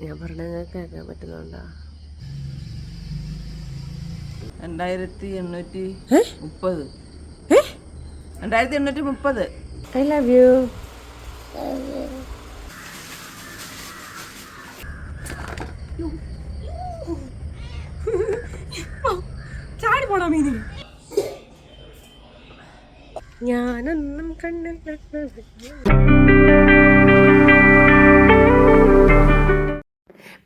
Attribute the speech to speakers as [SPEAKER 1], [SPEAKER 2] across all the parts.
[SPEAKER 1] ഞാൻ പറഞ്ഞത് കേൾക്കാൻ പറ്റുന്നുണ്ടോ?
[SPEAKER 2] 2830. 2830.
[SPEAKER 1] I love you.
[SPEAKER 2] ചാടി പോണോ മീനി?
[SPEAKER 1] ഞാനൊന്നും കണ്ടില്ല.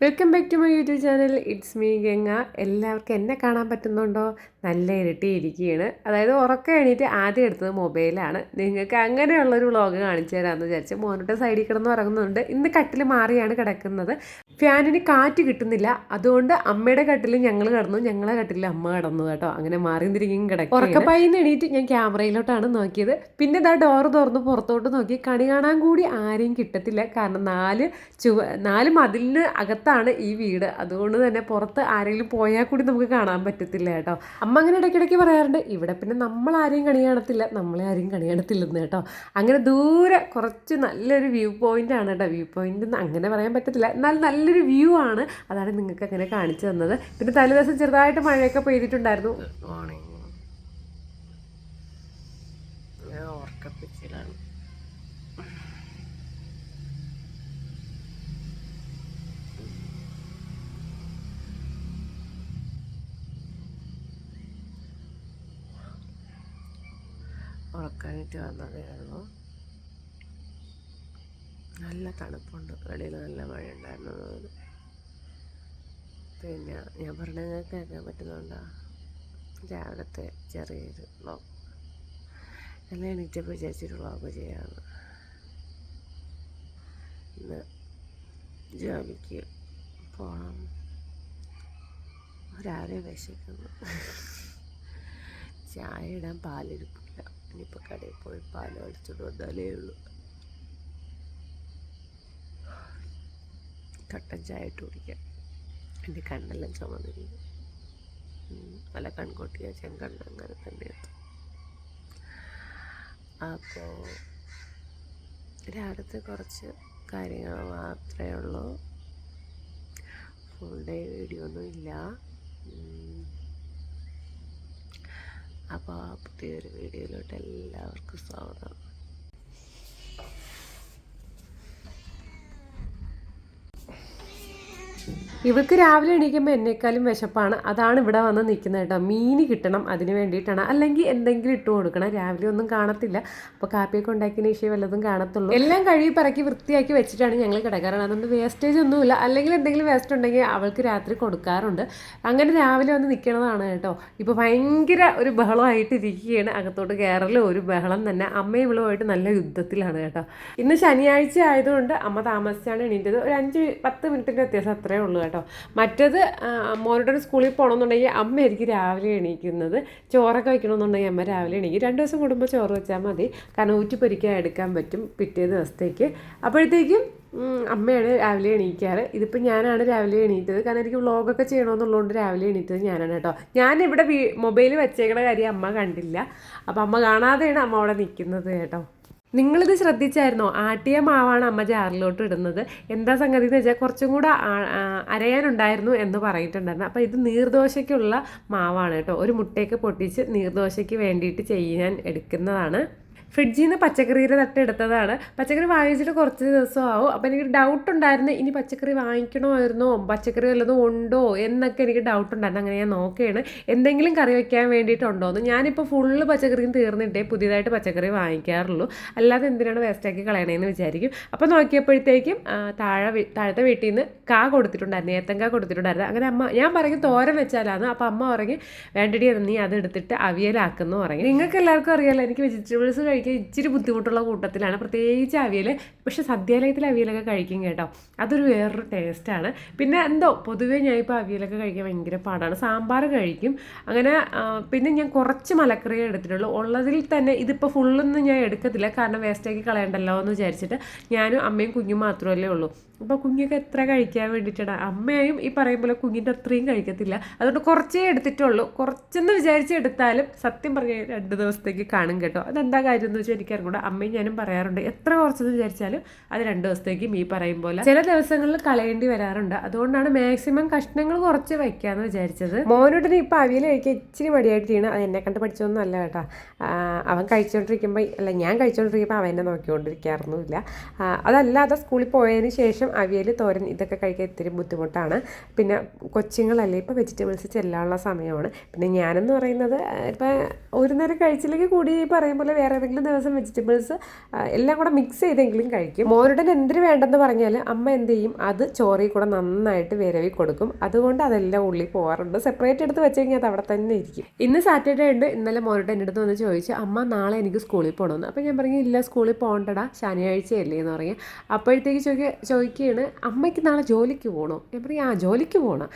[SPEAKER 1] Welcome back to my YouTube channel. It's me Ganga. എല്ലാവർക്കും എന്നെ കാണാൻ പറ്റുന്നുണ്ടോ? നല്ല ഇരട്ടിയിരിക്കുകയാണ്. അതായത് ഉറക്കം എണീറ്റ് ആദ്യം എടുത്തത് മൊബൈലാണ്. നിങ്ങൾക്ക് അങ്ങനെയുള്ളൊരു വ്ളോഗ് കാണിച്ചു തരാമെന്ന് വിചാരിച്ചു. മോനോട്ട് സൈഡിൽ കിടന്ന് ഉറങ്ങുന്നുണ്ട്. ഇന്ന് കട്ടിൽ മാറിയാണ് കിടക്കുന്നത്. ഫാനിന് കാറ്റ് കിട്ടുന്നില്ല. അതുകൊണ്ട് അമ്മയുടെ കട്ടിൽ ഞങ്ങൾ കിടന്നു, ഞങ്ങളെ കട്ടിൽ അമ്മ കിടന്നു കേട്ടോ. അങ്ങനെ മാറി തിരികെയും കിടക്കും. ഉറക്കപ്പായിന്ന് എണീറ്റ് ഞാൻ ക്യാമറയിലോട്ടാണ് നോക്കിയത്. പിന്നെ ഇതാ ഡോറ് തുറന്ന് പുറത്തോട്ട് നോക്കി. കണി കാണാൻ കൂടി ആരെയും കിട്ടത്തില്ല. കാരണം 4 മതിലിന് അകത്താണ് ഈ വീട്. അതുകൊണ്ട് തന്നെ പുറത്ത് ആരെങ്കിലും പോയാൽ കൂടി നമുക്ക് കാണാൻ പറ്റത്തില്ല കേട്ടോ. അമ്മ അങ്ങനെ ഇടയ്ക്കിടയ്ക്ക് പറയാറുണ്ട്, ഇവിടെ പിന്നെ നമ്മൾ ആരെയും കണി കാണത്തില്ല, നമ്മളെ ആരെയും കണി കാണത്തില്ലെന്ന് കേട്ടോ. അങ്ങനെ ദൂരെ കുറച്ച് നല്ലൊരു വ്യൂ പോയിന്റ് ആണ് കേട്ടോ. വ്യൂ പോയിന്റ് അങ്ങനെ പറയാൻ പറ്റത്തില്ല, എന്നാൽ നല്ലൊരു വ്യൂ ആണ്. അതാണ് നിങ്ങൾക്ക് അങ്ങനെ കാണിച്ചു തന്നത്. പിന്നെ തലേദിവസം ചെറുതായിട്ട് മഴയൊക്കെ പെയ്തിട്ടുണ്ടായിരുന്നു. ഉറക്കപ്പിച്ചിലാണ്. ഉറക്കാനായിട്ട് വന്നതേ ഉള്ളൂ. നല്ല തണുപ്പുണ്ട്. വെളിയിൽ നല്ല മഴ ഉണ്ടായിരുന്നു. പിന്നെ ഞാൻ പറഞ്ഞത് കേൾക്കാൻ പറ്റുന്നുണ്ടോ? രാവിലത്തെ ചെറിയൊരു വ്ളോഗ്. എല്ലാം എണീറ്റപ്പോൾ വിചാരിച്ചൊരു വ്ളോഗ് ചെയ്യാമെന്ന്. ഇന്ന് ജോലിക്ക് പോകണം. രാവിലെ വിശക്കുന്നു. ചായ ഇടാൻ പാലിരിപ്പില്ല. ഇനിയിപ്പോൾ കടയിൽ പോയി പാൽ അടിച്ചിട്ട് വന്നാലേ ഉള്ളൂ. കട്ടൻ ചായ ഇട്ട് കുടിക്കാം. എൻ്റെ കണ്ണെല്ലാം ചുമന്നിരിക്കും. നല്ല കൺകൊട്ടിയ ചെങ്കണ്ണ് അങ്ങനെ തന്നെയാണ്. അപ്പോൾ രാവിലത്തെ കുറച്ച് കാര്യങ്ങൾ മാത്രമേ ഉള്ളൂ. ഫുൾ ഡേ വീഡിയോ ഒന്നും ഇല്ല. അപ്പോൾ പുതിയൊരു വീഡിയോയിലോട്ട് എല്ലാവർക്കും സ്വാഗതം. ഇവൾക്ക് രാവിലെ എണീക്കുമ്പോൾ എന്നെക്കാളും വിശപ്പാണ്. അതാണ് ഇവിടെ വന്ന് നിൽക്കുന്നത് കേട്ടോ. മീൻ കിട്ടണം, അതിന് വേണ്ടിയിട്ടാണ്. അല്ലെങ്കിൽ എന്തെങ്കിലും ഇട്ട് കൊടുക്കണം. രാവിലെ ഒന്നും കാണത്തില്ല. അപ്പോൾ കാപ്പിയൊക്കെ ഉണ്ടാക്കിയതിന് ശേഷം വല്ലതും കാണത്തുള്ളൂ. എല്ലാം കഴുകി പറക്കി വൃത്തിയാക്കി വെച്ചിട്ടാണ് ഞങ്ങൾ കിടക്കാറുണ്ട്. അതുകൊണ്ട് വേസ്റ്റേജ് ഒന്നുമില്ല. അല്ലെങ്കിൽ എന്തെങ്കിലും വേസ്റ്റ് ഉണ്ടെങ്കിൽ അവൾക്ക് രാത്രി കൊടുക്കാറുണ്ട്. അങ്ങനെ രാവിലെ വന്ന് നിൽക്കണതാണ് കേട്ടോ. ഇപ്പോൾ ഭയങ്കര ഒരു ബഹളമായിട്ടിരിക്കുകയാണ്. അകത്തോട്ട് കയറലും ഒരു ബഹളം തന്നെ. അമ്മയും ഇവളുമായിട്ട് നല്ല യുദ്ധത്തിലാണ് കേട്ടോ. ഇന്ന് ശനിയാഴ്ച ആയതുകൊണ്ട് അമ്മ താമസിച്ചാണ് എണീറ്റത്. ഒരു 5-10 മിനിറ്റിൻ്റെ വ്യത്യാസം അത്രേ ഉള്ളൂ കേട്ടോ. മറ്റത് മോനോട്ട് സ്കൂളിൽ പോകണമെന്നുണ്ടെങ്കിൽ അമ്മയായിരിക്കും രാവിലെ എണീക്കുന്നത്. ചോറൊക്കെ വയ്ക്കണമെന്നുണ്ടെങ്കിൽ അമ്മ രാവിലെ എണീക്കും. 2 ദിവസം കൂടുമ്പോൾ ചോറ് വെച്ചാൽ മതി. കാരണം ഊറ്റിപ്പൊരിക്കാൻ എടുക്കാൻ പറ്റും പിറ്റേ ദിവസത്തേക്ക്. അപ്പോഴത്തേക്കും അമ്മയാണ് രാവിലെ എണീക്കാറ്. ഇതിപ്പോൾ ഞാനാണ് രാവിലെ എണീറ്റത്. കാരണം എനിക്ക് വ്ളോഗൊക്കെ ചെയ്യണമെന്നുള്ളതുകൊണ്ട് രാവിലെ എണീറ്റത് ഞാനാണ് കേട്ടോ. ഞാനിവിടെ മൊബൈൽ വെച്ചേക്കണ കാര്യം അമ്മ കണ്ടില്ല. അപ്പോൾ അമ്മ കാണാതെയാണ് അമ്മ അവിടെ നിൽക്കുന്നത് കേട്ടോ. നിങ്ങളിത് ശ്രദ്ധിച്ചായിരുന്നോ? ആട്ടിയ മാവാണ് അമ്മ ജാറിലോട്ട് ഇടുന്നത്. എന്താ സംഗതി എന്ന് വെച്ചാൽ കുറച്ചും കൂടെ അരയാനുണ്ടായിരുന്നു എന്ന് പറഞ്ഞിട്ടുണ്ടായിരുന്നു. അപ്പോൾ ഇത് നീർദോശയ്ക്കുള്ള മാവാണ് കേട്ടോ. ഒരു മുട്ടയൊക്കെ പൊട്ടിച്ച് നീർദോശയ്ക്ക് വേണ്ടിയിട്ട് ചെയ്യാൻ എടുക്കുന്നതാണ്. ഫ്രിഡ്ജിൽ നിന്ന് പച്ചക്കറിയുടെ തട്ടെടുത്തതാണ്. പച്ചക്കറി വാങ്ങിച്ചിട്ട് കുറച്ച് ദിവസമാവും. അപ്പോൾ എനിക്ക് ഡൗട്ട് ഉണ്ടായിരുന്നു, ഇനി പച്ചക്കറി വാങ്ങിക്കണമായിരുന്നോ, പച്ചക്കറി വല്ലതും ഉണ്ടോ എന്നൊക്കെ എനിക്ക് ഡൗട്ട് ഉണ്ടായിരുന്നു. അങ്ങനെ ഞാൻ നോക്കുകയാണ് എന്തെങ്കിലും കറി വയ്ക്കാൻ വേണ്ടിയിട്ടുണ്ടോയെന്ന്. ഞാനിപ്പോൾ ഫുള്ള് പച്ചക്കറിയും തീർന്നിട്ടേ പുതിയതായിട്ട് പച്ചക്കറി അല്ലാതെ എന്തിനാണ് വേസ്റ്റാക്കി കളയണേന്ന് വിചാരിക്കും. അപ്പോൾ നോക്കിയപ്പോഴത്തേക്കും താഴത്തെ വീട്ടിൽ നിന്ന് കൊടുത്തിട്ടുണ്ടായിരുന്നു, ഏത്തങ്ക കൊടുത്തിട്ടുണ്ടായിരുന്നു. അങ്ങനെ അമ്മ ഞാൻ പറയും തോരൻ വെച്ചാലാണ്. അപ്പോൾ അമ്മ പറയും വേണ്ടടി നീ അത് എടുത്തിട്ട് അവിയലാക്കുന്നു പറയും. നിങ്ങൾക്ക് എല്ലാവർക്കും അറിയാമല്ലോ, എനിക്ക് വെജിറ്റബിൾസ് കഴിക്കാൻ ഇച്ചിരി ബുദ്ധിമുട്ടുള്ള കൂട്ടത്തിലാണ്, പ്രത്യേകിച്ച് അവിയൽ. പക്ഷെ സദ്യാലയത്തിൽ അവിയലൊക്കെ കഴിക്കും കേട്ടോ. അതൊരു വേറൊരു ടേസ്റ്റാണ്. പിന്നെ എന്തോ പൊതുവേ ഞാൻ ഇപ്പോൾ അവിയലൊക്കെ കഴിക്കാൻ ഭയങ്കര പാടാണ്. സാമ്പാർ കഴിക്കും അങ്ങനെ. പിന്നെ ഞാൻ കുറച്ച് മലക്കറിയേ എടുത്തിട്ടുള്ളൂ. ഉള്ളതിൽ തന്നെ ഇതിപ്പോൾ ഫുള്ളൊന്നും ഞാൻ എടുക്കത്തില്ല, കാരണം വേസ്റ്റാക്കി കളയണ്ടല്ലോ എന്ന് വിചാരിച്ചിട്ട് ഞാനും അമ്മയും കുഞ്ഞും മാത്രമല്ലേ ഉള്ളൂ. അപ്പോൾ കുഞ്ഞൊക്കെ എത്ര കഴിക്കാൻ വേണ്ടിയിട്ടാണ്. അമ്മയും ഈ പറയും പോലെ കുഞ്ഞിൻ്റെ അത്രയും കഴിക്കത്തില്ല. അതുകൊണ്ട് കുറച്ചേ എടുത്തിട്ടുള്ളൂ. കുറച്ചെന്ന് വിചാരിച്ച് എടുത്താലും സത്യം പറഞ്ഞാൽ 2 ദിവസത്തേക്ക് കാണും കേട്ടോ. അതെന്താ കാര്യം കാര്യം എന്ന് വെച്ചാൽ എനിക്കറിയാം കൂടെ അമ്മയും ഞാനും പറയാറുണ്ട്, എത്ര കുറച്ചെന്ന് വിചാരിച്ചാലും അത് 2 ദിവസത്തേക്കും ഈ പറയും പോലെ ചില ദിവസങ്ങളിൽ കളയേണ്ടി വരാറുണ്ട്. അതുകൊണ്ടാണ് മാക്സിമം കഷ്ണങ്ങൾ കുറച്ച് വയ്ക്കാമെന്ന് വിചാരിച്ചത്. മോനോട്ടിന് ഇപ്പോൾ അവിയൽ കഴിക്കാൻ ഇച്ചിരി മടിയായിട്ട് ചെയ്യണം. അത് എന്നെ കണ്ട് പഠിച്ചൊന്നും അല്ല കേട്ടോ. അവൻ കഴിച്ചുകൊണ്ടിരിക്കുമ്പോൾ ഞാൻ കഴിച്ചുകൊണ്ടിരിക്കുമ്പോൾ അവൻ എന്നെ നോക്കിക്കൊണ്ടിരിക്കാറൊന്നുമില്ല. അതല്ലാതെ സ്കൂളിൽ പോയതിന് ശേഷം അവിയൽ, തോരൻ ഇതൊക്കെ കഴിക്കാൻ ഇത്തിരി ബുദ്ധിമുട്ടാണ്. പിന്നെ കൊച്ചുങ്ങളല്ലേ, ഇപ്പോൾ വെജിറ്റബിൾസ് ചെല്ലാനുള്ള സമയമാണ്. പിന്നെ ഞാനെന്ന് പറയുന്നത് ഇപ്പം ഒരു നേരം കഴിച്ചില്ലെങ്കിൽ കൂടി പറയും പോലെ വേറെ ഏതെങ്കിലും ദിവസം വെജിറ്റബിൾസ് എല്ലാം കൂടെ മിക്സ് ചെയ്തെങ്കിലും കഴിക്കും. മോനുടൻ എന്തിനു വേണ്ടെന്ന് പറഞ്ഞാൽ അമ്മ എന്ത് ചെയ്യും, അത് ചോറിൽ കൂടെ നന്നായിട്ട് വിരവി കൊടുക്കും. അതുകൊണ്ട് അതെല്ലാം ഉള്ളിൽ പോകാറുണ്ട്. സെപ്പറേറ്റ് എടുത്ത് വെച്ച് കഴിഞ്ഞാൽ അത് അവിടെ തന്നെ ഇരിക്കും. ഇന്ന് സാറ്റർഡേ ഉണ്ട്. ഇന്നലെ മോനുടൻ എൻ്റെ അടുത്ത് വന്ന് ചോദിച്ചു, അമ്മ നാളെ എനിക്ക് സ്കൂളിൽ പോകണമെന്ന്. അപ്പോൾ ഞാൻ പറഞ്ഞു, ഇല്ല സ്കൂളിൽ പോകണ്ടടാ, ശനിയാഴ്ചയല്ലേ എന്ന് പറയും. അപ്പോഴത്തേക്ക് ചോദിക്കുകയാണ്, അമ്മയ്ക്ക് നാളെ ജോലിക്ക് പോകണോ? ഞാൻ പറയും, ആ ജോലിക്ക് പോകണം.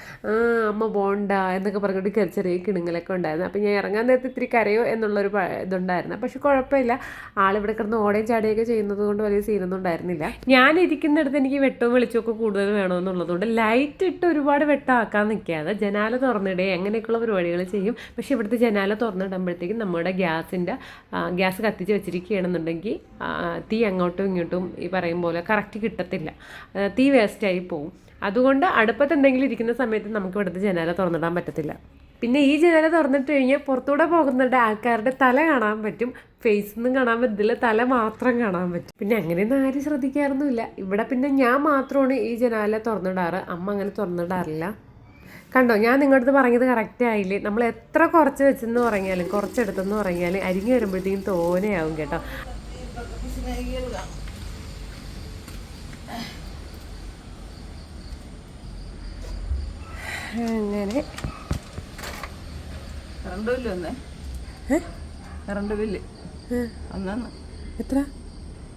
[SPEAKER 1] അമ്മ പോകണ്ട എന്നൊക്കെ പറഞ്ഞിട്ട് ചെറിയ കിണുങ്ങലൊക്കെ ഉണ്ടായിരുന്നു. അപ്പോൾ ഞാൻ ഇറങ്ങാൻ നേരത്തെ ഇത്തിരി കരയോ എന്നുള്ളൊരു ഇതുണ്ടായിരുന്നു. പക്ഷെ കുഴപ്പമില്ല, ആളിവിടെ കിടന്ന് ഓടയും ചാടിയൊക്കെ ചെയ്യുന്നത് കൊണ്ട് വലിയ സീനൊന്നും ഉണ്ടായിരുന്നില്ല. ഞാൻ ഇരിക്കുന്നിടത്ത് എനിക്ക് വെട്ടവും വെളിച്ചമൊക്കെ കൂടുതൽ വേണമെന്നുള്ളതുകൊണ്ട് ലൈറ്റ് ഇട്ട് ഒരുപാട് വെട്ടമാക്കാൻ നിൽക്കാതെ ജനാല തുറന്നിടുക അങ്ങനെയൊക്കെയുള്ള പരിപാടികൾ ചെയ്യും. പക്ഷേ ഇവിടുത്തെ ജനാല തുറന്നിടുമ്പോഴത്തേക്കും നമ്മുടെ ഗ്യാസ് കത്തിച്ച് വെച്ചിരിക്കുകയാണെന്നുണ്ടെങ്കിൽ തീ അങ്ങോട്ടും ഇങ്ങോട്ടും ഈ പറയും പോലെ കറക്റ്റ് കിട്ടത്തില്ല, തീ വേസ്റ്റായി പോവും. അതുകൊണ്ട് അടുപ്പത്ത് എന്തെങ്കിലും ഇരിക്കുന്ന സമയത്ത് നമുക്ക് ഇവിടുത്തെ ജനാല തുറന്നിടാൻ പറ്റത്തില്ല. പിന്നെ ഈ ജനാല തുറന്നിട്ട് കഴിഞ്ഞാൽ പുറത്തൂടെ പോകുന്നുണ്ട് ആൾക്കാരുടെ തല കാണാൻ പറ്റും. ഫേസൊന്നും കാണാൻ പറ്റില്ല, തല മാത്രം കാണാൻ പറ്റും. പിന്നെ അങ്ങനെയൊന്നും ആരും ശ്രദ്ധിക്കാറൊന്നുമില്ല. ഇവിടെ പിന്നെ ഞാൻ മാത്രമാണ് ഈ ജനാല തുറന്നിടാറ്, അമ്മ അങ്ങനെ തുറന്നിടാറില്ല. കണ്ടോ, ഞാൻ നിങ്ങളുടെ പറഞ്ഞത് കറക്റ്റ് ആയില്ലേ? നമ്മൾ എത്ര കുറച്ച് വെച്ചെന്ന് പറഞ്ഞാലും കുറച്ചെടുത്തെന്ന് പറഞ്ഞാലും അരിഞ്ഞു വരുമ്പോഴത്തേക്കും തോനെയാവും കേട്ടോ. അങ്ങനെ
[SPEAKER 2] കറണ്ട് ബില്ല് വന്നേ. കറണ്ട് ബില്ല് അന്നാന്ന്
[SPEAKER 1] എത്ര?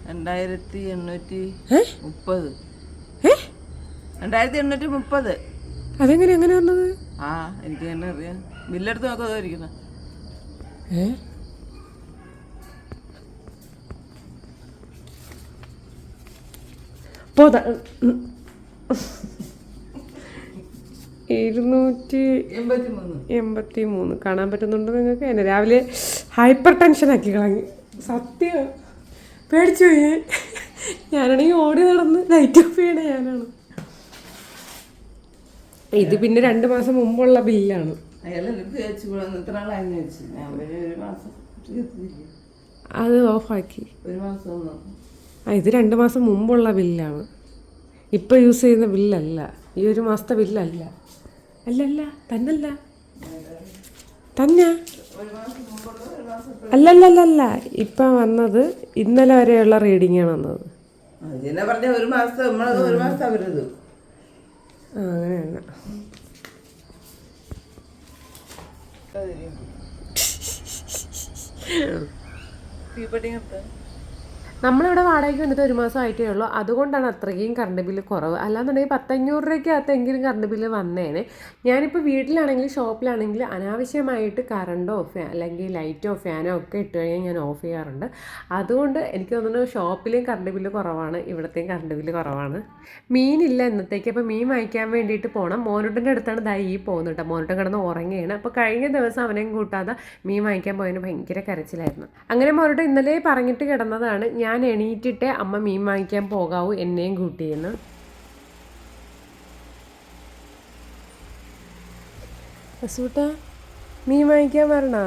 [SPEAKER 2] 2830. 2830.
[SPEAKER 1] അതെങ്ങനെ അങ്ങനെ വന്നത്?
[SPEAKER 2] ആ എനിക്ക് തന്നെ അറിയാം. ബില്ലെടുത്ത് നോക്കാതായിരിക്കുന്ന.
[SPEAKER 1] പോതാ 283 കാണാൻ പറ്റുന്നുണ്ടോ നിങ്ങൾക്ക്? എന്നെ രാവിലെ ഹൈപ്പർ ടെൻഷനാക്കി കളഞ്ഞു. സത്യം പേടിച്ചു പോയി. ഞാനാണെങ്കിൽ ഓടി നടന്ന് ലൈറ്റ് ഓഫ് ചെയ്യണ ഞാനാണ്. ഇത് പിന്നെ 2 മാസം മുമ്പുള്ള ബില്ലാണ്. അത് ഓഫാക്കി. ഇത് 2 മാസം മുമ്പുള്ള ബില്ലാണ്. ഇപ്പം യൂസ് ചെയ്യുന്ന ബില്ലല്ല, ഈ 1 മാസത്തെ ബില്ലല്ല. അല്ലല്ല തന്നല്ല തന്നെ അല്ലല്ലല്ല ഇപ്പം വന്നത് ഇന്നലെ വരെയുള്ള റീഡിംഗ് ആണ് വന്നത്. അങ്ങനെയാണ്. നമ്മളിവിടെ വാടകയ്ക്ക് വന്നിട്ട് 1 മാസം ആയിട്ടേ ഉള്ളൂ. അതുകൊണ്ടാണ് അത്രയും കറണ്ട് ബില്ല് കുറവ്. അല്ലാന്നുണ്ടെങ്കിൽ 500 രൂപയ്ക്കകത്തെങ്കിലും കറണ്ട് ബില്ല് വന്നേനെ. ഞാനിപ്പോൾ വീട്ടിലാണെങ്കിലും ഷോപ്പിലാണെങ്കിലും അനാവശ്യമായിട്ട് കറണ്ടോ അല്ലെങ്കിൽ ലൈറ്റോ ഫാനോ ഒക്കെ ഇട്ട് കഴിഞ്ഞാൽ ഞാൻ ഓഫ് ചെയ്യാറുണ്ട്. അതുകൊണ്ട് എനിക്ക് തോന്നുന്നു ഷോപ്പിലെയും കറണ്ട് ബില്ല് കുറവാണ്, ഇവിടത്തെയും കറണ്ട് ബില്ല് കുറവാണ്. മീനില്ല ഇന്നത്തേക്ക്. അപ്പോൾ മീൻ വാങ്ങിക്കാൻ വേണ്ടിയിട്ട് പോകണം. മോനോട്ടിൻ്റെ അടുത്താണ് ഈ പോകുന്നത് കേട്ടോ. മോനോട്ടൻ കിടന്ന് ഉറങ്ങുകയാണ്. അപ്പോൾ കഴിഞ്ഞ ദിവസം അവനെയും കൂട്ടാതെ മീൻ വാങ്ങിക്കാൻ പോയതിന് ഭയങ്കര കരച്ചിലായിരുന്നു. അങ്ങനെ മോനോട്ടൻ ഇന്നലെ പറഞ്ഞിട്ട് കിടന്നതാണ്, ഞാൻ എണീറ്റിട്ട് അമ്മ മീൻ വാങ്ങിക്കാൻ പോകാവൂ എന്നെയും കൂട്ടിയെന്ന്. അസൂട്ടാ മീൻ വാങ്ങിക്കാൻ വരണാ?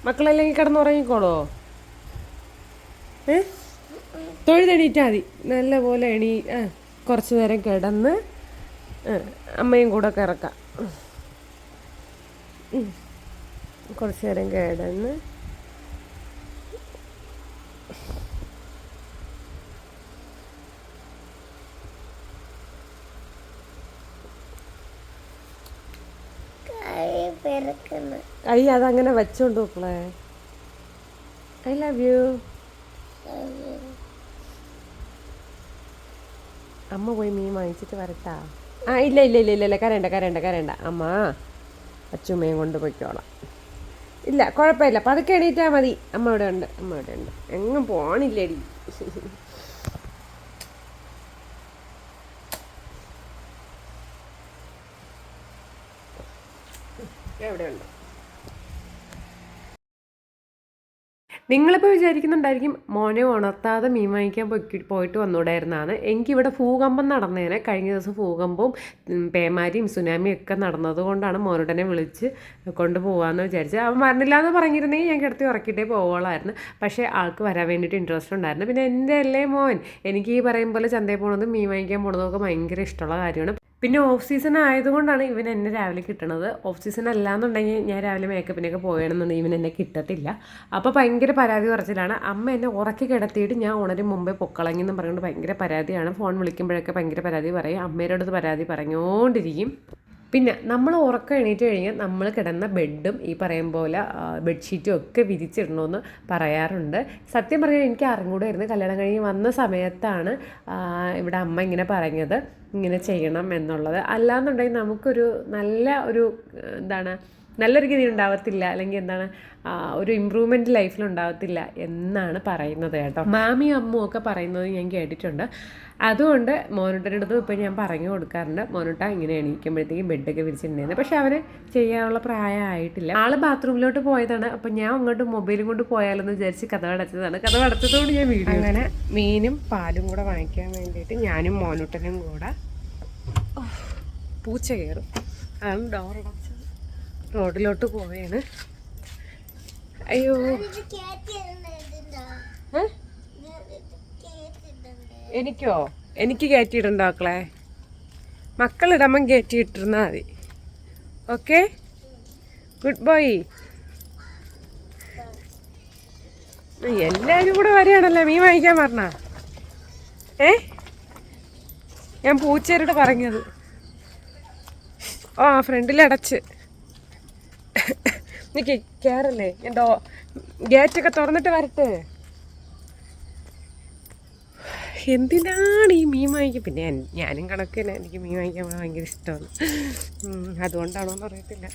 [SPEAKER 1] മക്കളല്ലെങ്കിൽ കിടന്നുറങ്ങിക്കോളോ? തൊഴുതെണീറ്റാ മതി. നല്ല പോലെ കുറച്ച് നേരം കിടന്ന് അമ്മയും കൂടെ കിടക്കാം. കുറച്ച് നേരം കിടന്ന് കൈ അതങ്ങനെ വെച്ചോണ്ട് നോക്കളെ. I love U. അമ്മ പോയി മീൻ വാങ്ങിച്ചിട്ട് വരട്ടാ. ഇല്ല ഇല്ല ഇല്ല ഇല്ല കരണ്ട. അമ്മ അച്ചുമ്മയും കൊണ്ട് പോയിക്കോളാം. ഇല്ല കുഴപ്പമില്ല, പതുക്കെ എണീറ്റാൽ മതി. അമ്മ ഇവിടെ ഉണ്ട്. എങ്ങും പോണില്ലേടി. എവിടെ ഉണ്ട്? നിങ്ങളിപ്പോൾ വിചാരിക്കുന്നുണ്ടായിരിക്കും മോനെ ഉണർത്താതെ മീൻ വാങ്ങിക്കാൻ പോയിട്ട് വന്നുകൂടായിരുന്നാണ്. എനിക്കിവിടെ ഭൂകമ്പം നടന്നേനെ. കഴിഞ്ഞ ദിവസം ഭൂകമ്പവും പേമാരിയും സുനാമിയും ഒക്കെ നടന്നത് കൊണ്ടാണ് മോനുടനെ വിളിച്ച് കൊണ്ടുപോകാമെന്ന് വിചാരിച്ചത്. അവൻ വരണില്ല എന്ന് പറഞ്ഞിരുന്നെങ്കിൽ ഞാൻ കിടത്തി ഉറക്കിയിട്ടേ പോവുള്ളായിരുന്നു. പക്ഷേ ആൾക്ക് വരാൻ വേണ്ടിയിട്ട് ഇൻട്രസ്റ്റ് ഉണ്ടായിരുന്നു. പിന്നെ എൻ്റെ അല്ലേ മോൻ, എനിക്ക് ഈ പറയും പോലെ ചന്തയിൽ പോകണതും മീൻ വാങ്ങിക്കാൻ പോകണതൊക്കെ ഭയങ്കര ഇഷ്ടമുള്ള കാര്യമാണ്. പിന്നെ ഓഫ് സീസൺ ആയതുകൊണ്ടാണ് ഇവൻ എന്നെ രാവിലെ കിട്ടണത്. ഓഫ് സീസൺ അല്ലാന്നുണ്ടെങ്കിൽ ഞാൻ രാവിലെ മേക്കപ്പിനൊക്കെ പോയണമെന്നുണ്ടെങ്കിൽ ഇവൻ എന്നെ കിട്ടത്തില്ല. അപ്പോൾ ഭയങ്കര പരാതി പറച്ചിലാണ്. അമ്മ എന്നെ ഉറക്കി കിടത്തിയിട്ട് ഞാൻ ഉണരും മുമ്പേ പൊക്കളങ്ങിന്ന് പറഞ്ഞുകൊണ്ട് ഭയങ്കര പരാതിയാണ്. ഫോൺ വിളിക്കുമ്പോഴൊക്കെ ഭയങ്കര പരാതി പറയും. അമ്മയുടെ അടുത്ത് പരാതി പറഞ്ഞുകൊണ്ടിരിക്കും. പിന്നെ നമ്മൾ ഉറക്കം എണീറ്റ് കഴിഞ്ഞാൽ നമ്മൾ കിടന്ന ബെഡും ഈ പറയും പോലെ ബെഡ്ഷീറ്റും ഒക്കെ വിരിച്ചിടണമെന്ന് പറയാറുണ്ട്. സത്യം പറഞ്ഞാൽ എനിക്ക് അറിഞ്ഞൂടായിരുന്നു. കല്യാണം കഴിഞ്ഞ് വന്ന സമയത്താണ് ഇവിടെ അമ്മ ഇങ്ങനെ പറഞ്ഞത് ഇങ്ങനെ ചെയ്യണം എന്നുള്ളത്. അല്ലാന്നുണ്ടെങ്കിൽ നമുക്കൊരു നല്ലൊരു ഗതി ഉണ്ടാവത്തില്ല, അല്ലെങ്കിൽ ഒരു ഇമ്പ്രൂവ്മെൻറ്റ് ലൈഫിലുണ്ടാവത്തില്ല എന്നാണ് പറയുന്നത് കേട്ടോ. മാമിയും അമ്മും ഒക്കെ പറയുന്നത് ഞാൻ കേട്ടിട്ടുണ്ട്. അതുകൊണ്ട് മോനുട്ടൻ്റെ അടുത്തും ഇപ്പോൾ ഞാൻ പറഞ്ഞു കൊടുക്കാറുണ്ട്, മോനുട്ട ഇങ്ങനെ എണീക്കുമ്പോഴത്തേക്കും ബെഡൊക്കെ വിരിച്ചിട്ടുണ്ടായിരുന്നു. പക്ഷെ അവന് ചെയ്യാനുള്ള പ്രായമായിട്ടില്ല. ആൾ ബാത്റൂമിലോട്ട് പോയതാണ്. അപ്പോൾ ഞാൻ അങ്ങോട്ട് മൊബൈലും കൊണ്ട് പോയാലെന്ന് വിചാരിച്ച് കഥ അടച്ചതാണ്. കഥ അടച്ചതുകൊണ്ട് ഞാൻ വീഡിയോ അങ്ങനെ മീനും പാലും കൂടെ വാങ്ങിക്കാൻ വേണ്ടിയിട്ട് ഞാനും മോനുട്ടനും കൂടെ പൂച്ച കയറും അതാണ് ഡോറടച്ചത്. റോഡിലോട്ട് പോവുകയാണ്. അയ്യോ, എനിക്ക് കയറ്റിയിട്ടുണ്ടോ മക്കളെ? മക്കളിടമ്പം കയറ്റിയിട്ടിരുന്നാൽ മതി. Okay, good boy. എല്ലാവരും കൂടെ വരികയാണല്ലേ മീൻ വാങ്ങിക്കാൻ പറഞ്ഞ. ഞാൻ പൂച്ചേരോട് പറഞ്ഞത്. ഫ്രണ്ടിലടച്ച് നിക്ക് കയറല്ലേ, ഞാൻ ഗേറ്റൊക്കെ തുറന്നിട്ട് വരട്ടെ. എന്തിനാണ് ഈ മീൻ വാങ്ങിക്കുക? പിന്നെ ഞാനും കണക്കിന് എനിക്ക് മീൻ വാങ്ങിക്കാൻ ഭയങ്കര ഇഷ്ടമാണ്. അതുകൊണ്ടാണോ എന്ന് അറിയത്തില്ല.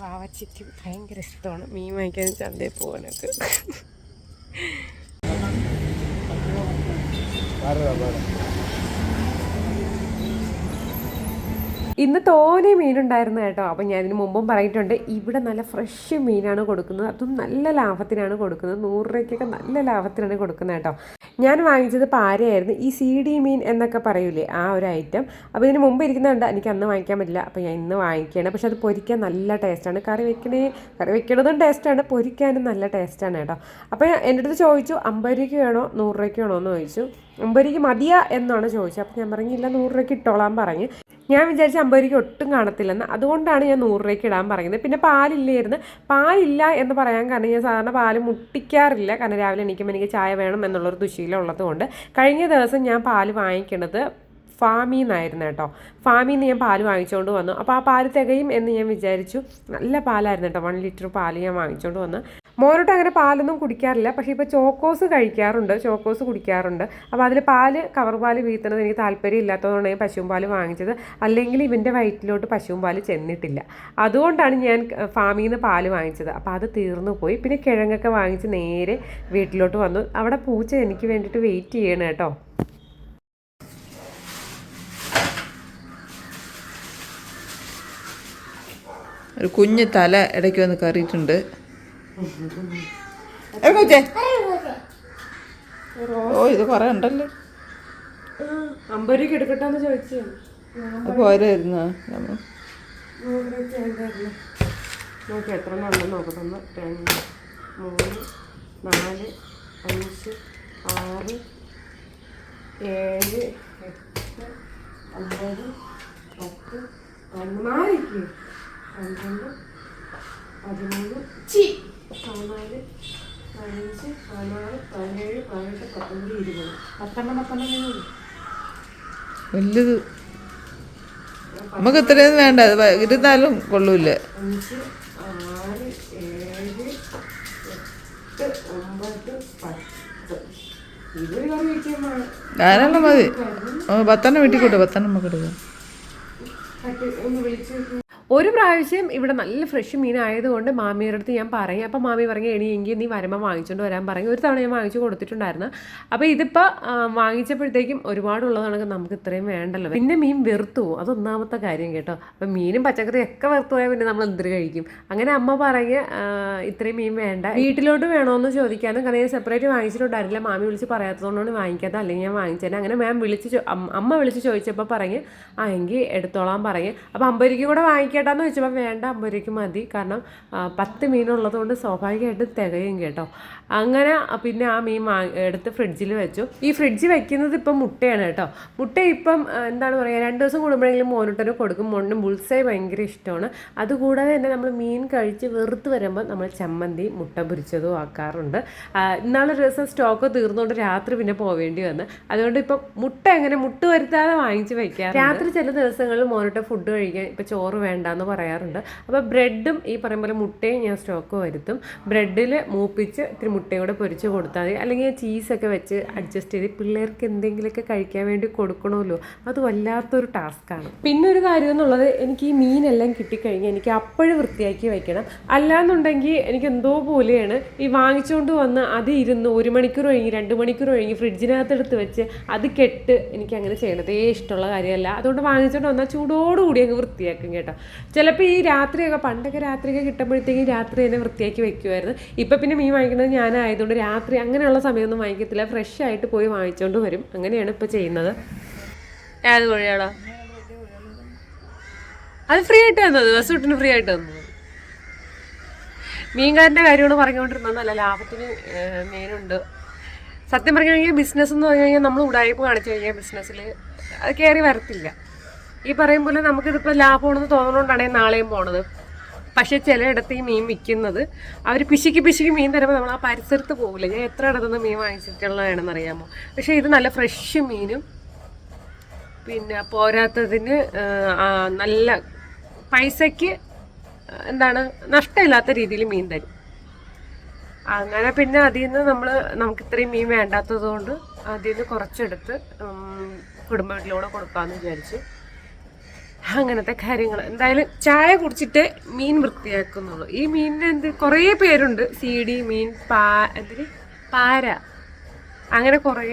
[SPEAKER 1] വാവച്ചിക്ക് ഭയങ്കര ഇഷ്ടമാണ് മീൻ വാങ്ങിക്കാൻ ചന്തയിൽ പോകാനൊക്കെ. ഇന്ന് തോനെ മീനുണ്ടായിരുന്നു കേട്ടോ. അപ്പം ഞാൻ ഇതിന് മുമ്പും പറഞ്ഞിട്ടുണ്ട്, ഇവിടെ നല്ല ഫ്രഷ് മീനാണ് കൊടുക്കുന്നത്. അതും നല്ല ലാഭത്തിനാണ് കൊടുക്കുന്നത്. 100 രൂപയ്ക്കൊക്കെ നല്ല ലാഭത്തിനാണ് കൊടുക്കുന്നത് കേട്ടോ. ഞാൻ വാങ്ങിച്ചത് പാരയായിരുന്നു. ഈ CD മീൻ എന്നൊക്കെ പറയൂലേ, ആ ഒരു ഐറ്റം. അപ്പോൾ ഇതിന് മുമ്പ് ഇരിക്കുന്നുണ്ട്, എനിക്ക് അന്ന് വാങ്ങിക്കാൻ പറ്റില്ല. അപ്പോൾ ഞാൻ ഇന്ന് വാങ്ങിക്കുകയാണ്. പക്ഷെ അത് പൊരിക്കാൻ നല്ല ടേസ്റ്റാണ്. കറി വെക്കണതും ടേസ്റ്റാണ്, പൊരിക്കാനും നല്ല ടേസ്റ്റാണ് കേട്ടോ. അപ്പോൾ എൻ്റെ അടുത്ത് ചോദിച്ചു 50 രൂപയ്ക്ക് വേണോ 100 രൂപയ്ക്ക് വേണോ എന്ന് ചോദിച്ചു. 50 രൂപയ്ക്ക് മതിയാ എന്നാണ് ചോദിച്ചത്. അപ്പോൾ ഞാൻ പറഞ്ഞില്ല, 100 രൂപയ്ക്ക് ഇട്ടോളാൻ പറഞ്ഞ്. ഞാൻ വിചാരിച്ച 50 രൂപയ്ക്ക് ഒട്ടും കാണത്തില്ലെന്ന്. അതുകൊണ്ടാണ് ഞാൻ 100 രൂപയ്ക്ക് ഇടാൻ പറയുന്നത്. പിന്നെ പാലില്ല എന്ന് പറയാൻ കാരണം ഞാൻ സാധാരണ പാല് മുട്ടിക്കാറില്ല. കാരണം രാവിലെ എണീക്കുമ്പോൾ എനിക്ക് ചായ വേണം എന്നുള്ളൊരു ദുശീലം ഉള്ളതുകൊണ്ട്. കഴിഞ്ഞ ദിവസം ഞാൻ പാല് വാങ്ങിക്കണത് ഫാമിൽ നിന്നായിരുന്നു കേട്ടോ. ഫാമിൽ നിന്ന് ഞാൻ പാല് വാങ്ങിച്ചുകൊണ്ട് വന്നു. അപ്പോൾ ആ പാല് തികയും എന്ന് ഞാൻ വിചാരിച്ചു. നല്ല പാലായിരുന്നു കേട്ടോ. 1 ലിറ്റർ പാല് ഞാൻ വാങ്ങിച്ചുകൊണ്ട് വന്നു. മോനോട്ട് അങ്ങനെ പാലൊന്നും കുടിക്കാറില്ല. പക്ഷേ ഇപ്പോൾ ചോക്കോസ് കുടിക്കാറുണ്ട്. അപ്പോൾ അതിൽ കവർ പാല് വീഴ്ത്തുന്നത് എനിക്ക് താല്പര്യം ഇല്ലാത്തതുകൊണ്ടാണ് ഞാൻ പശുവും പാല് വാങ്ങിച്ചത്. അല്ലെങ്കിൽ ഇവൻ്റെ വയറ്റിലോട്ട് പശുവും പാല് ചെന്നിട്ടില്ല. അതുകൊണ്ടാണ് ഞാൻ ഫാമിൽ നിന്ന് പാല് വാങ്ങിച്ചത്. അപ്പോൾ അത് തീർന്നു പോയി. പിന്നെ കിഴങ്ങൊക്കെ വാങ്ങിച്ച് നേരെ വീട്ടിലോട്ട് വന്നു. അവിടെ പൂച്ച എനിക്ക് വേണ്ടിയിട്ട് വെയിറ്റ് ചെയ്യണം കേട്ടോ.
[SPEAKER 2] ഒരു കുഞ്ഞ് തല ഇടയ്ക്ക് വന്ന് കയറിയിട്ടുണ്ട്. ഇത് കുറെ ഉണ്ടല്ലോ.
[SPEAKER 1] 50 രൂപയ്ക്ക് എടുക്കട്ടെന്ന് ചോദിച്ചു.
[SPEAKER 2] പോരായിരുന്നു.
[SPEAKER 1] നോക്കി എത്ര എണ്ണം ഉണ്ടെന്ന് നോക്കട്ടെ. 1 2 3 4 5 6 7 8 9 10 11 12 13 14 15 16 17 18 19 20 10
[SPEAKER 2] വലുത് നമുക്ക് ഇത്രയൊന്നും വേണ്ട. ഇരുന്നാലും കൊള്ളൂല.
[SPEAKER 1] 5 6 7 8 9 10 ഇതൊരു കറി വയ്ക്കുമ്പോൾ
[SPEAKER 2] ധാരാളം മതി. 10 വീട്ടിൽ കൂട്ടെ. 10 നമുക്ക് എടുക്കാം.
[SPEAKER 1] ഒരു പ്രാവശ്യം ഇവിടെ നല്ല ഫ്രഷ് മീനായതുകൊണ്ട് മാമിയുടെ അടുത്ത് ഞാൻ പറയും. അപ്പോൾ മാമി പറഞ്ഞു എങ്കിൽ നീ വരുമ്പോൾ വാങ്ങിച്ചുകൊണ്ട് വരാൻ പറയും. ഒരു തവണ ഞാൻ വാങ്ങിച്ചു കൊടുത്തിട്ടുണ്ടായിരുന്നു. അപ്പോൾ ഇതിപ്പോൾ വാങ്ങിച്ചപ്പോഴത്തേക്കും ഒരുപാടുള്ളതാണെങ്കിൽ നമുക്ക് ഇത്രയും വേണ്ടല്ലോ. പിന്നെ മീൻ വെറുത്തു പോകും, അതൊന്നാമത്തെ കാര്യം കേട്ടോ. അപ്പം മീനും പച്ചക്കറിയും ഒക്കെ വെറുത്തു പോയാൽ പിന്നെ നമ്മൾ എന്തിനു കഴിക്കും. അങ്ങനെ അമ്മ പറഞ്ഞ് ഇത്രയും മീൻ വേണ്ട, വീട്ടിലോട്ട് വേണമെന്ന് ചോദിക്കാനും കാരണം ഞാൻ സെപ്പറേറ്റ് വാങ്ങിച്ചിട്ടുണ്ടായിരുന്നില്ല. മാമി വിളിച്ച് പറയാത്തതുകൊണ്ടാണ് വാങ്ങിക്കാത്തത്, അല്ലെങ്കിൽ ഞാൻ വാങ്ങിച്ചത്. അങ്ങനെ അമ്മ വിളിച്ച് ചോദിച്ചപ്പോൾ പറഞ്ഞ് എങ്കിൽ എടുത്തോളാൻ പറഞ്ഞ്. അപ്പോൾ 50 രൂപയ്ക്ക് കൂടെ വാങ്ങിക്കേട്ടാന്ന് ചോദിച്ചപ്പോൾ വേണ്ട, 50 രൂപയ്ക്ക് മതി, കാരണം 10 മീനുള്ളത് കൊണ്ട് സ്വാഭാവികമായിട്ടും തികയും കേട്ടോ. അങ്ങനെ പിന്നെ ആ മീൻ എടുത്ത് ഫ്രിഡ്ജിൽ വെച്ചു. ഈ ഫ്രിഡ്ജിൽ വെക്കുന്നത് ഇപ്പം മുട്ടയാണ് കേട്ടോ. മുട്ട ഇപ്പം എന്താണ് പറയുക, 2 ദിവസം കൂടുമ്പോഴെങ്കിലും മോനിട്ടന് കൊടുക്കും. മോനിന് ബുൾസൈ ഭയങ്കര ഇഷ്ടമാണ്. അതുകൂടാതെ തന്നെ നമ്മൾ മീൻ കഴിച്ച് വെറുത്ത് വരുമ്പോൾ നമ്മൾ ചമ്മന്തി മുട്ട പൊരിച്ചതും ആക്കാറുണ്ട്. ഇന്നാളൊരു ദിവസം സ്റ്റോക്ക് തീർന്നുകൊണ്ട് രാത്രി പിന്നെ പോവേണ്ടി വന്ന്, അതുകൊണ്ട് ഇപ്പം മുട്ട മുട്ട് വരുത്താതെ വാങ്ങിച്ച് വയ്ക്കാം. രാത്രി ചില ദിവസങ്ങളിൽ മോനിട്ട് ഫുഡ് കഴിക്കാൻ ഇപ്പം ചോറ് വേണ്ടാന്ന് പറയാറുണ്ട്. അപ്പോൾ ബ്രെഡും ഈ പറയുന്ന പോലെ മുട്ടയും ഞാൻ സ്റ്റോക്ക് വരുത്തും. ബ്രെഡിൽ മൂപ്പിച്ച് ഇത്തിരി മുട്ടയും കൂടെ പൊരിച്ച് കൊടുത്താൽ മതി, അല്ലെങ്കിൽ ചീസൊക്കെ വെച്ച് അഡ്ജസ്റ്റ് ചെയ്ത് പിള്ളേർക്ക് എന്തെങ്കിലുമൊക്കെ കഴിക്കാൻ വേണ്ടി കൊടുക്കണമല്ലോ, അത് വല്ലാത്തൊരു ടാസ്ക്കാണ്. പിന്നെ ഒരു കാര്യം എന്നുള്ളത്, എനിക്ക് ഈ മീനെല്ലാം കിട്ടിക്കഴിഞ്ഞാൽ എനിക്ക് അപ്പോഴും വൃത്തിയാക്കി വെക്കണം. അല്ലാന്നുണ്ടെങ്കിൽ എനിക്ക് എന്തോ പോലെയാണ് ഈ വാങ്ങിച്ചുകൊണ്ട് വന്ന് അത് ഇരുന്ന് 1 മണിക്കൂർ കഴിഞ്ഞ് 2 മണിക്കൂർ കഴിഞ്ഞ് ഫ്രിഡ്ജിനകത്തെടുത്ത് വെച്ച് അത് കെട്ട് എനിക്ക് അങ്ങനെ ചെയ്യണതേ ഇഷ്ടമുള്ള കാര്യമല്ല. അതുകൊണ്ട് വാങ്ങിച്ചുകൊണ്ട് വന്നാൽ ചൂടോടുകൂടി അങ്ങ് വൃത്തിയാക്കും കേട്ടോ. ചിലപ്പോൾ ഈ രാത്രിയൊക്കെ പണ്ടൊക്കെ രാത്രിയൊക്കെ കിട്ടുമ്പോഴത്തേക്കും രാത്രി തന്നെ വൃത്തിയാക്കി വെക്കുമായിരുന്നു. ഇപ്പം പിന്നെ മീൻ വാങ്ങിക്കുന്നത് ഞാനായതുകൊണ്ട് രാത്രി അങ്ങനെയുള്ള സമയമൊന്നും വാങ്ങിക്കത്തില്ല, ഫ്രഷ് ആയിട്ട് പോയി വാങ്ങിച്ചുകൊണ്ട് വരും. അങ്ങനെയാണ് ഇപ്പോൾ ചെയ്യുന്നത്. ഏത് കോഴിയാണോ അത് ഫ്രീ ആയിട്ട് തന്നത്? ദിവസം ഇട്ടിന് ഫ്രീ ആയിട്ട് തന്നത്. മീൻകാരൻ്റെ കാര്യമാണ് പറഞ്ഞുകൊണ്ടിരുന്നത്. നല്ല ലാഭത്തിന് മീനുണ്ട്. സത്യം പറഞ്ഞു കഴിഞ്ഞാൽ ബിസിനസ് എന്ന് പറഞ്ഞു കഴിഞ്ഞാൽ നമ്മൾ ഉടായ്പ കാണിച്ചു കഴിഞ്ഞാൽ ബിസിനസ്സിൽ അത് കയറി വരത്തില്ല. ഈ പറയും പോലെ നമുക്കിതിപ്പോൾ ലാഭമാണെന്ന് തോന്നുന്നതുകൊണ്ടാണ് നാളെയും പോണത്. പക്ഷേ ചിലയിടത്ത് ഈ മീൻ വിൽക്കുന്നത് അവർ പിശുക്കി മീൻ തരുമ്പോൾ നമ്മൾ ആ പരിസരത്ത് പോകില്ല. ഞാൻ എത്ര ഇടത്തുനിന്ന് മീൻ വാങ്ങിച്ചിട്ടുള്ളതാണെന്ന് അറിയാമോ. പക്ഷേ ഇത് നല്ല ഫ്രഷ് മീനും പിന്നെ പോരാത്തതിന് നല്ല പൈസയ്ക്ക് എന്താണ് നഷ്ടമില്ലാത്ത രീതിയിൽ മീൻ തരും. അങ്ങനെ പിന്നെ അതിൽ നിന്ന് നമുക്ക് ഇത്രയും മീൻ വേണ്ടാത്തത് കൊണ്ട് അതിൽ നിന്ന് കുറച്ചെടുത്ത് കുടുംബ വീട്ടിലൂടെ കൊടുക്കാമെന്ന് വിചാരിച്ചു. അങ്ങനത്തെ കാര്യങ്ങൾ. എന്തായാലും ചായ കുടിച്ചിട്ട് മീൻ വൃത്തിയാക്കുന്നുള്ളൂ. ഈ മീനിന് കുറേ പേരുണ്ട്. CD മീൻ, പാര, അങ്ങനെ കുറേ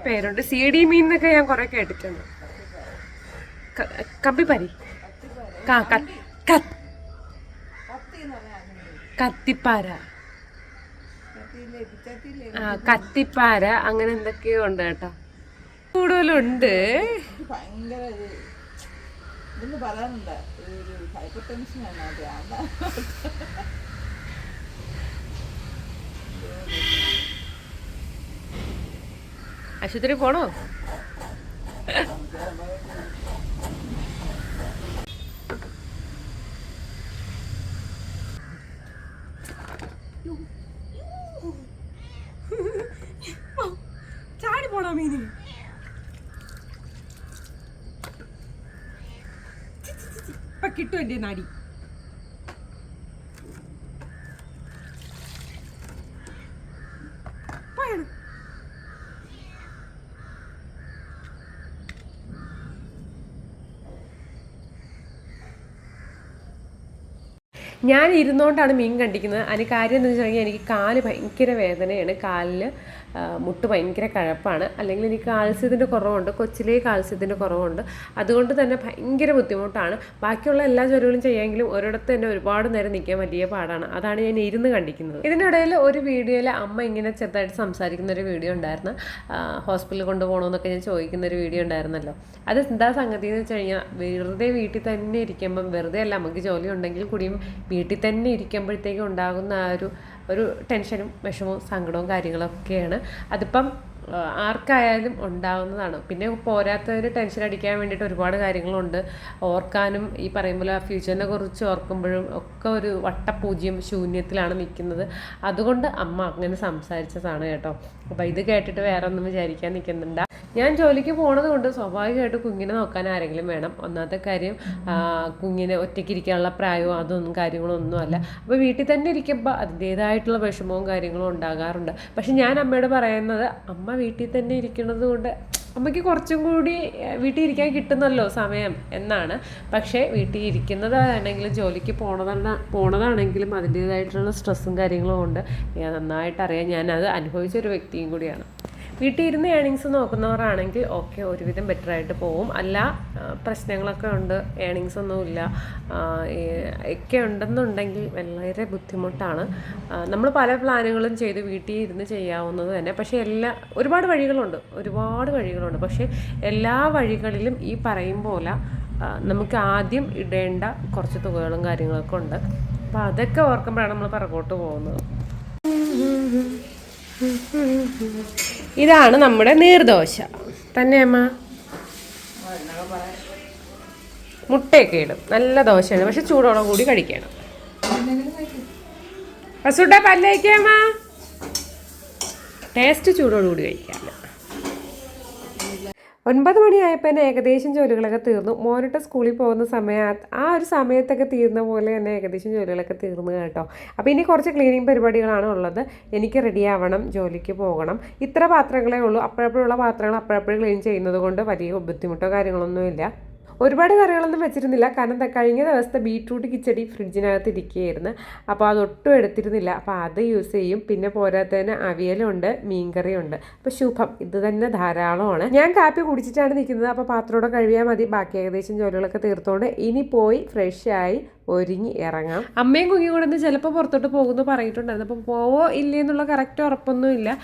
[SPEAKER 1] പേരുണ്ട്. CD മീൻ എന്നൊക്കെ ഞാൻ കുറേ കേട്ടിട്ടുണ്ട്. കമ്പിപ്പരി, കത്തിപ്പാര, കത്തിപ്പാര, അങ്ങനെ എന്തൊക്കെയോ ഉണ്ട് കേട്ടോ. കൂടുതലുണ്ട്. ആശുപത്രി പോണോ? ചാടി പോണോ മീന്? ഇപ്പൊ കിട്ടും എന്റെ നാടി. ഞാൻ ഇരുന്നുകൊണ്ടാണ് മീൻ കണ്ടിക്കുന്നത്. അതിന് കാര്യം എന്താണെന്ന് വെച്ച് കഴിഞ്ഞാൽ എനിക്ക് കാല് ഭയങ്കര വേദനയാണ്. കാലിൽ മുട്ട് ഭയങ്കര കഴപ്പാണ്. അല്ലെങ്കിൽ എനിക്ക് കാൽസ്യത്തിൻ്റെ കുറവുണ്ട്, കൊച്ചിലേ കാൽസ്യത്തിൻ്റെ കുറവുണ്ട്. അതുകൊണ്ട് തന്നെ ഭയങ്കര ബുദ്ധിമുട്ടാണ്. ബാക്കിയുള്ള എല്ലാ ജോലികളും ചെയ്യാമെങ്കിലും ഒരിടത്ത് തന്നെ ഒരുപാട് നേരം നിൽക്കാൻ വലിയ പാടാണ്. അതാണ് ഞാൻ ഇരുന്ന് കണ്ടിക്കുന്നത്. ഇതിനിടയിൽ ഒരു വീഡിയോയിൽ അമ്മ ഇങ്ങനെ ചെറുതായിട്ട് സംസാരിക്കുന്ന ഒരു വീഡിയോ ഉണ്ടായിരുന്നു. ഹോസ്പിറ്റലിൽ കൊണ്ടുപോകണമെന്നൊക്കെ ഞാൻ ചോദിക്കുന്ന ഒരു വീഡിയോ ഉണ്ടായിരുന്നല്ലോ. അത് എന്താ സംഗതി എന്ന് വെച്ച് കഴിഞ്ഞാൽ, വെറുതെ വീട്ടിൽ തന്നെ ഇരിക്കുമ്പം, വെറുതെ അല്ല നമുക്ക് ജോലി ഉണ്ടെങ്കിൽ കൂടിയും വീട്ടിൽ തന്നെ ഇരിക്കുമ്പോഴത്തേക്കും ഉണ്ടാകുന്ന ആ ഒരു ടെൻഷനും വിഷമവും സങ്കടവും കാര്യങ്ങളൊക്കെയാണ്. അതിപ്പം ആർക്കായാലും ഉണ്ടാകുന്നതാണ്. പിന്നെ പോരാത്തതിന് ടെൻഷൻ അടിക്കാൻ വേണ്ടിയിട്ട് ഒരുപാട് കാര്യങ്ങളുണ്ട്. ഓർക്കാനും ഈ പറയുമ്പോൾ ഫ്യൂച്ചറിനെ കുറിച്ച് ഓർക്കുമ്പോഴും ഒക്കെ ഒരു വട്ടപൂജ്യം ശൂന്യത്തിലാണ് നിൽക്കുന്നത്. അതുകൊണ്ട് അമ്മ അങ്ങനെ സംസാരിച്ചതാണ് കേട്ടോ. അപ്പോൾ ഇത് കേട്ടിട്ട് വേറെ ഒന്നും വിചാരിക്കാൻ നിൽക്കുന്നുണ്ട്. ഞാൻ ജോലിക്ക് പോണത് കൊണ്ട് സ്വാഭാവികമായിട്ട് കുഞ്ഞിനെ നോക്കാൻ ആരെങ്കിലും വേണം. ഒന്നാമത്തെ കാര്യം കുഞ്ഞിനെ ഒറ്റയ്ക്കിരിക്കാനുള്ള പ്രായവും അതൊന്നും കാര്യങ്ങളൊന്നും അല്ല. അപ്പോൾ വീട്ടിൽ തന്നെ ഇരിക്കുമ്പോൾ അതിൻ്റേതായിട്ടുള്ള വിഷമവും കാര്യങ്ങളും ഉണ്ടാകാറുണ്ട്. പക്ഷെ ഞാൻ അമ്മയോട് പറയുന്നത്, അമ്മ വീട്ടിൽ തന്നെ ഇരിക്കുന്നത് കൊണ്ട് അമ്മയ്ക്ക് കുറച്ചും കൂടി വീട്ടിൽ ഇരിക്കാൻ കിട്ടുന്നല്ലോ സമയം എന്നാണ്. പക്ഷേ വീട്ടിൽ ഇരിക്കുന്നതാണെങ്കിലും ജോലിക്ക് പോണതാണെങ്കിലും അതിൻ്റേതായിട്ടുള്ള സ്ട്രെസ്സും കാര്യങ്ങളും കൊണ്ട് നന്നായിട്ടറിയാം. ഞാനത് അനുഭവിച്ചൊരു വ്യക്തിയും കൂടിയാണ്. വീട്ടിൽ ഇരുന്ന് ഏണിങ്സ് നോക്കുന്നവരാണെങ്കിൽ ഓക്കെ, ഒരുവിധം ബെറ്ററായിട്ട് പോവും. അല്ല പ്രശ്നങ്ങളൊക്കെ ഉണ്ട്, ഏണിങ്സ് ഒന്നുമില്ല ഒക്കെ ഉണ്ടെന്നുണ്ടെങ്കിൽ വളരെ ബുദ്ധിമുട്ടാണ്. നമ്മൾ പല പ്ലാനുകളും ചെയ്ത് വീട്ടിൽ ഇരുന്ന് ചെയ്യാവുന്നത് തന്നെ. പക്ഷേ ഒരുപാട് വഴികളുണ്ട്. പക്ഷേ എല്ലാ വഴികളിലും ഈ പറയും പോലെ നമുക്ക് ആദ്യം ഇടേണ്ട കുറച്ച് തുകകളും കാര്യങ്ങളൊക്കെ ഉണ്ട്. അപ്പോൾ അതൊക്കെ ഓർക്കുമ്പോഴാണ് നമ്മൾ പുറകോട്ട് പോകുന്നത്. ഇതാണ് നമ്മുടെ നീർദോശ തന്നെ അമ്മ. മുട്ടയൊക്കെ ഇടും, നല്ല ദോശയാണ്. പക്ഷെ ചൂടോടെ കൂടി കഴിക്കണം. അസുട്ട പല്ലേക്കാമ്മ, ടേസ്റ്റ് ചൂടോട് കൂടി കഴിക്കാം. 9 മണിയായപ്പോൾ തന്നെ ഏകദേശം ജോലികളൊക്കെ തീർന്നു. മോനിട്ട് സ്കൂളിൽ പോകുന്ന ആ ഒരു സമയത്തൊക്കെ തീർന്ന പോലെ തന്നെ ഏകദേശം ജോലികളൊക്കെ തീർന്നു കേട്ടോ. അപ്പോൾ ഇനി കുറച്ച് ക്ലീനിങ് പരിപാടികളാണ് ഉള്ളത്. എനിക്ക് റെഡി ആവണം, ജോലിക്ക് പോകണം. ഇത്ര പാത്രങ്ങളേ ഉള്ളൂ. അപ്പോഴപ്പോഴുള്ള പാത്രങ്ങൾ അപ്പോഴപ്പോഴും ക്ലീൻ ചെയ്യുന്നത് കൊണ്ട് വലിയ ബുദ്ധിമുട്ടോ കാര്യങ്ങളൊന്നുമില്ല. ഒരുപാട് കറികളൊന്നും വെച്ചിരുന്നില്ല. കാരണം കഴിഞ്ഞ ദിവസത്തെ ബീട്രൂട്ട് കിച്ചടി ഫ്രിഡ്ജിനകത്ത് ഇരിക്കുകയായിരുന്നു. അപ്പോൾ അതൊട്ടും എടുത്തിരുന്നില്ല. അപ്പോൾ അത് യൂസ് ചെയ്യും. പിന്നെ പോരാത്തതിന് അവിയലുണ്ട്, മീൻകറിയുണ്ട്. അപ്പോൾ ശുഭം, ഇത് തന്നെ ധാരാളമാണ്. ഞാൻ കാപ്പി കുടിച്ചിട്ടാണ് നിൽക്കുന്നത്. അപ്പോൾ പാത്രമോടെ കഴിയാൽ മതി. ബാക്കി ഏകദേശം ജോലികളൊക്കെ തീർത്തുകൊണ്ട് ഇനി പോയി ഫ്രഷായി ഒരുങ്ങി ഇറങ്ങാം. അമ്മയും കുഞ്ഞും കൂടെ ചിലപ്പോൾ പുറത്തോട്ട് പോകുന്നു പറഞ്ഞിട്ടുണ്ടായിരുന്നു. അപ്പോൾ പോവോ ഇല്ലേ എന്നുള്ള കറക്റ്റ് ഉറപ്പൊന്നുമില്ല.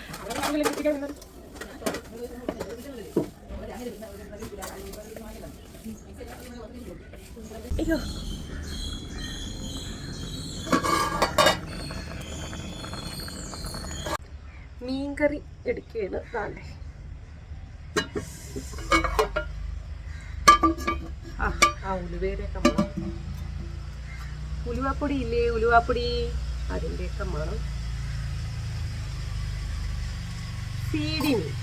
[SPEAKER 1] അയ്യോ, മീൻകറി എടുക്കുകയാണ്. താണ്ടേ ഉലുവേരൊക്കെ മണം, ഉലുവാപ്പൊടി ഇല്ലേ, ഉലുവാപ്പൊടി അതിൻ്റെയൊക്കെ മണം. സീഡി മീൻ,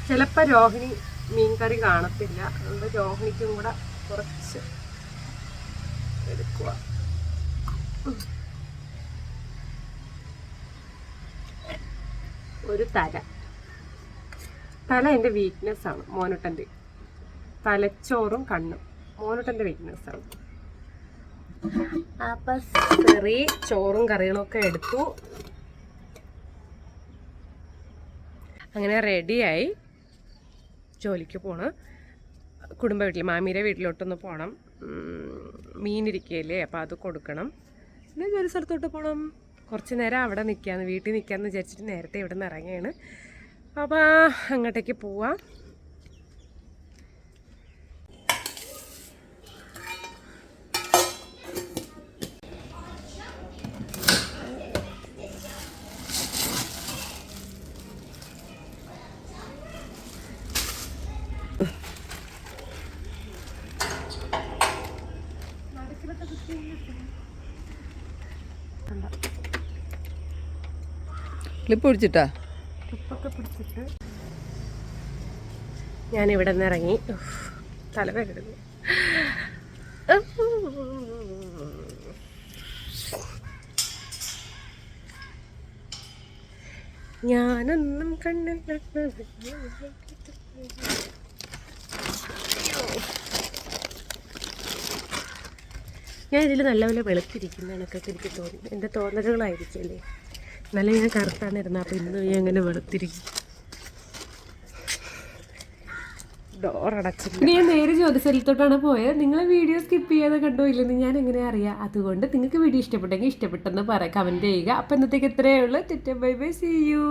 [SPEAKER 1] ചിലപ്പോൾ രോഹിണി മീൻകറി കാണത്തില്ല. അതുകൊണ്ട് രോഹിണിക്കും കൂടെ കുറച്ച് എടുക്കുക. ഒരു തല എൻ്റെ വീക്ക്നെസ്സാണ്. മോനുട്ടൻ്റെ തലച്ചോറും കണ്ണും മോനുട്ടൻ്റെ വീക്ക്നെസ്സാണ്. അപ്പം ചെറിയ ചോറും കറികളൊക്കെ എടുത്തു. അങ്ങനെ റെഡിയായി ജോലിക്ക് പോകണം. കുടുംബ വീട്ടിൽ മാമിയുടെ വീട്ടിലോട്ടൊന്ന് പോകണം. മീനിരിക്കുകയല്ലേ, അപ്പോൾ അത് കൊടുക്കണം. പിന്നെ ജോലി സ്ഥലത്തോട്ട് പോകണം. കുറച്ച് നേരം അവിടെ വീട്ടിൽ നിൽക്കാമെന്ന് വിചാരിച്ചിട്ട് നേരത്തെ ഇവിടെ നിന്ന് ഇറങ്ങിയാണ്. അപ്പോൾ അങ്ങോട്ടേക്ക് പോവാം.
[SPEAKER 2] ക്ലിപ്പ് പിടിച്ചിട്ടാ?
[SPEAKER 1] ക്ലിപ്പൊക്കെ പിടിച്ചിട്ട് ഞാനിവിടെ നിന്ന് ഇറങ്ങി. തലവേദന. ഞാനൊന്നും കണ്ണിൽ ഞാൻ ഇതിൽ നല്ലപോലെ വെളുത്തിരിക്കുന്ന കണക്കൊക്കെ എനിക്ക് തോന്നി. എൻ്റെ തോന്നലുകളായിരിക്കല്ലേ. നല്ല ഞാൻ കറുത്താണ് ഇരുന്നത്. അപ്പോൾ ഇന്ന് ഞാൻ അങ്ങനെ വെളുത്തിരിക്കും. ഡോറടച്ചില്ല. ഇനി ഞാൻ നേരെ ജോലി സ്ഥലത്തോട്ടാണ് പോയത്. നിങ്ങൾ വീഡിയോ സ്കിപ്പ് ചെയ്യാതെ കണ്ടോ ഇല്ലെന്ന് ഞാൻ എങ്ങനെ അറിയാം. അതുകൊണ്ട് നിങ്ങൾക്ക് വീഡിയോ ഇഷ്ടപ്പെട്ടെങ്കിൽ ഇഷ്ടപ്പെട്ടെന്ന് കമൻറ്റ് ചെയ്യുക. അപ്പോൾ ഇന്നത്തേക്ക് ഇത്രയേ ഉള്ളൂ. Bye bye, see U.